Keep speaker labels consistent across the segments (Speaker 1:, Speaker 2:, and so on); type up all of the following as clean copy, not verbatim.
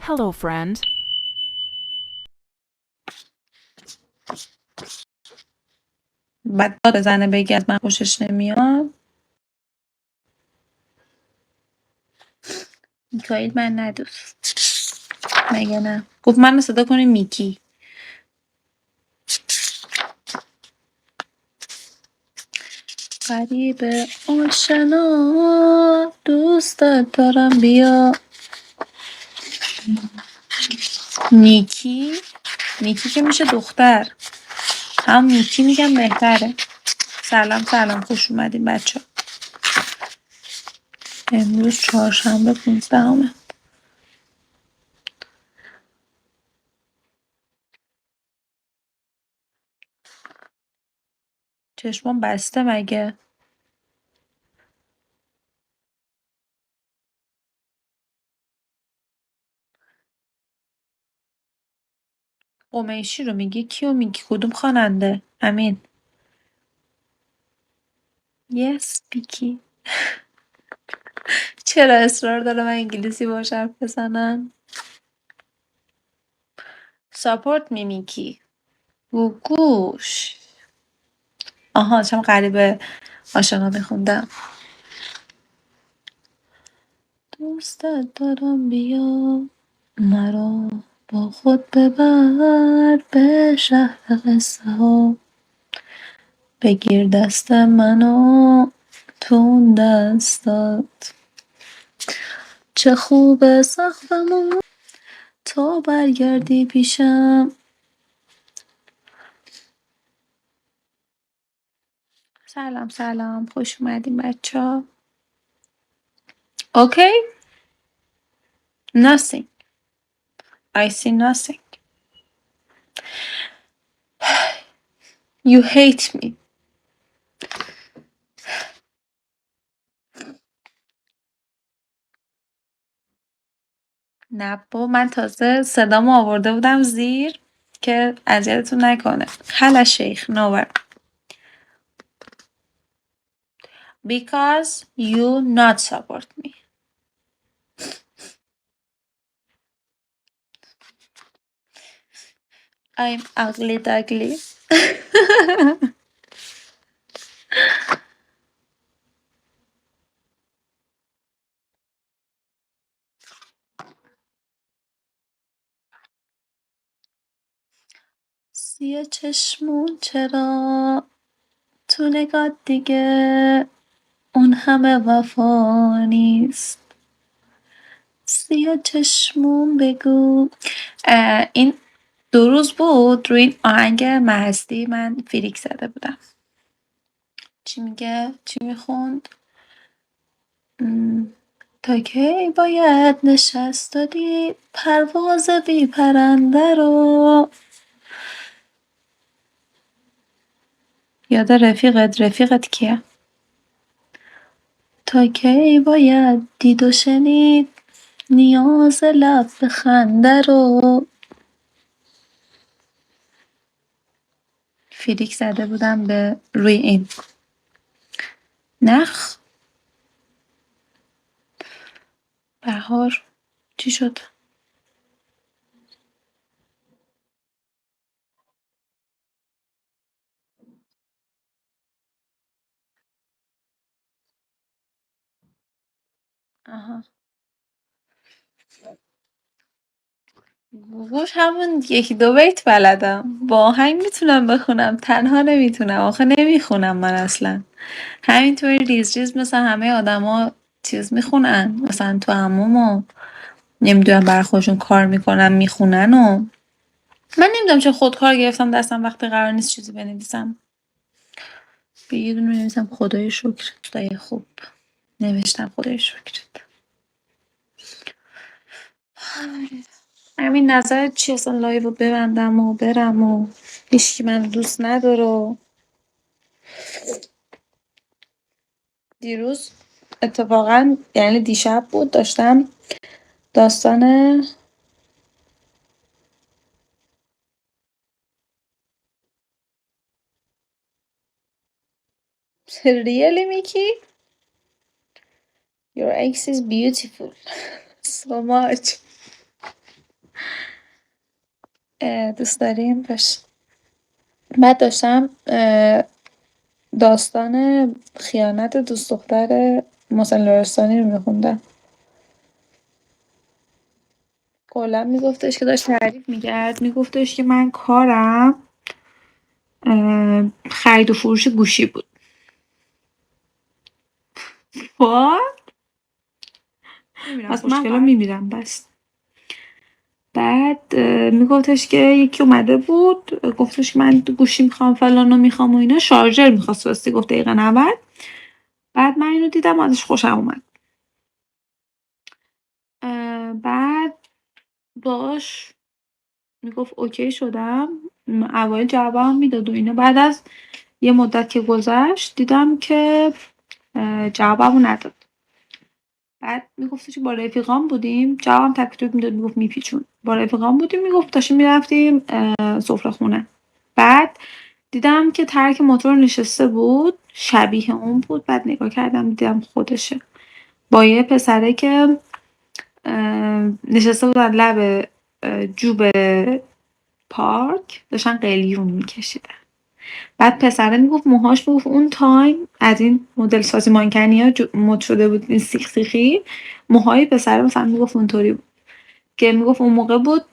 Speaker 1: Hello, friend.
Speaker 2: بعد داد بزنه بگه از من خوشش نمیاد. میکائیل من ندوست. مگه نه؟ گفت منو صدا کنی میکی. غریبه آشنا دوستت دارم بیا. نیکی که میشه دختر. هم میکی میگم بهتره. سلام خوش اومدین بچه. امروز چهارشنبه 15. چشمام بسته مگه؟ قمیشی رو میگی؟ کیو میگی؟ کدوم خواننده؟ امین. یس بیکی. چرا اصرار داره من انگلیسی باهاش حرف بزنم؟ ساپورت می میکی. گوگوش. آها چم غریبه آشنا میخوندم. دوستت دارم بیا مرا با خود ببر به شهر قصه ها. بگیر دست منو تو اون دستات. چه خوبه سقفمون تا برگردی پیشم. سلام خوش اومدین بچه ها. اوکی. Nothing. I see nothing. You hate me. نه با من تازه صدامو آورده بودم زیر که اذیتتون نکنه. خلا شیخ نوور. Because you not support me. I'm ugly duckly. سیاه چشمون چرا تو نگاه دیگه اون همه وفا نیست. سیاه چشمون بگو. این 2 روز بود روی این آهنگ مهستی من فریک زده بودم. چی میگه؟ چی میخوند؟ تا کی باید نشست دادی پرواز بی پرنده رو. یاد رفیقت کیه؟ تا کی باید دید و شنید نیاز لب به خنده رو. فریک زده بودم به روی این. نخ بهار چی شد؟ آها گوش همون 1-2 بیت بلدم. با آهنگ میتونم بخونم تنها نمیتونم. آخه نمیخونم من اصلا. همینطوری ریز مثل همه آدما چیز میخونن. مثلا تو عموم و نمیدونم برای خودشون کار میکنن میخونن و من نمیدونم چه خودکار گرفتم دستم وقتی قرار نیست چیزی بنویسم. به یه دونه بنویسم خدای شکر خدای خوب. نوشتم خدای شکرت. همین نظرت چی اصلا لایو رو ببندم و برم و هیچکی من دوست نداره. دیروز اتفاقا یعنی دیشب بود داشتم داستان really میکی your ex is beautiful so much. دوست داریم باش. بعد داشتم داستان خیانت دوست دختر محسن لرستانی رو میخوندم. کلا میگفتش که داشت تعریف میکرد، میگفتش که من کارم خرید و فروش گوشی بود. از مشکل میمیرم بس. بعد میگفتش که یکی اومده بود گفتش که من گوشی میخوام فلانو میخوام و اینا، شارژر میخواست راستی، گفت دقیقا 90. بعد من اینو دیدم ازش خوشم اومد. بعد باش میگفت اوکی شدم، اوایل جوابم میداد و اینا. بعد از یه مدت که گذشت دیدم که جوابمو نداد. بعد میگفتش با رفیقام بودیم، جوابم تک تک میداد، میگفت میپیچون. با رفیقام بودیم، میگفت داشتیم میرفتیم سفره خونه. بعد دیدم که ترک موتور نشسته بود، شبیه اون بود. بعد نگاه کردم دیدم خودشه، با یه پسره که نشسته بودن لب جوب پارک، داشتن قلیون میکشیدن. بعد پسره میگفت موهاش، میگفت اون تایم از این مدل سازی مانکنی ها مد شده بود، این سیخ سیخی. موهای پسره مثلا میگفت اونطوری بود که میگفت اون موقع بود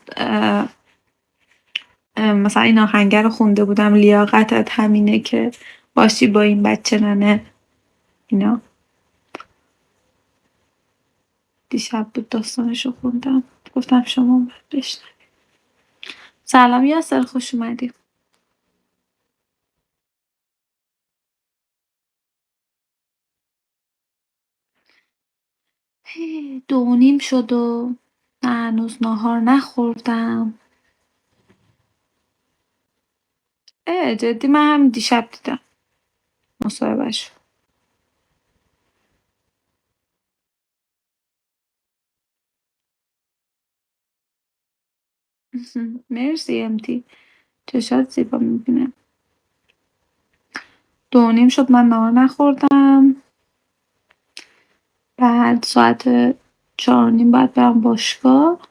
Speaker 2: مثلا این آهنگر رو خونده بودم، لیاقتت همینه که باشی با این بچه ننه اینا. دیشب بود داستانشو خوندم، گفتم شما باید بشنوید. سلام یاسر، خوش اومدی. 2:30 شد و هنوز ناهار نخوردم. جدی من هم دیشب دیدم مصاحبهشو. مرسی امتی، چشات زیبا میبینه. 2:30 شد من ناهار نخوردم. بعد ساعت 4:30 باید برم باشگاه.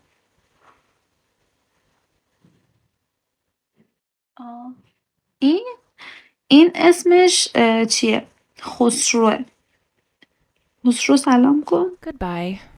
Speaker 2: این اسمش چیه؟ خسروه. خسرو سلام کن.
Speaker 1: Goodbye.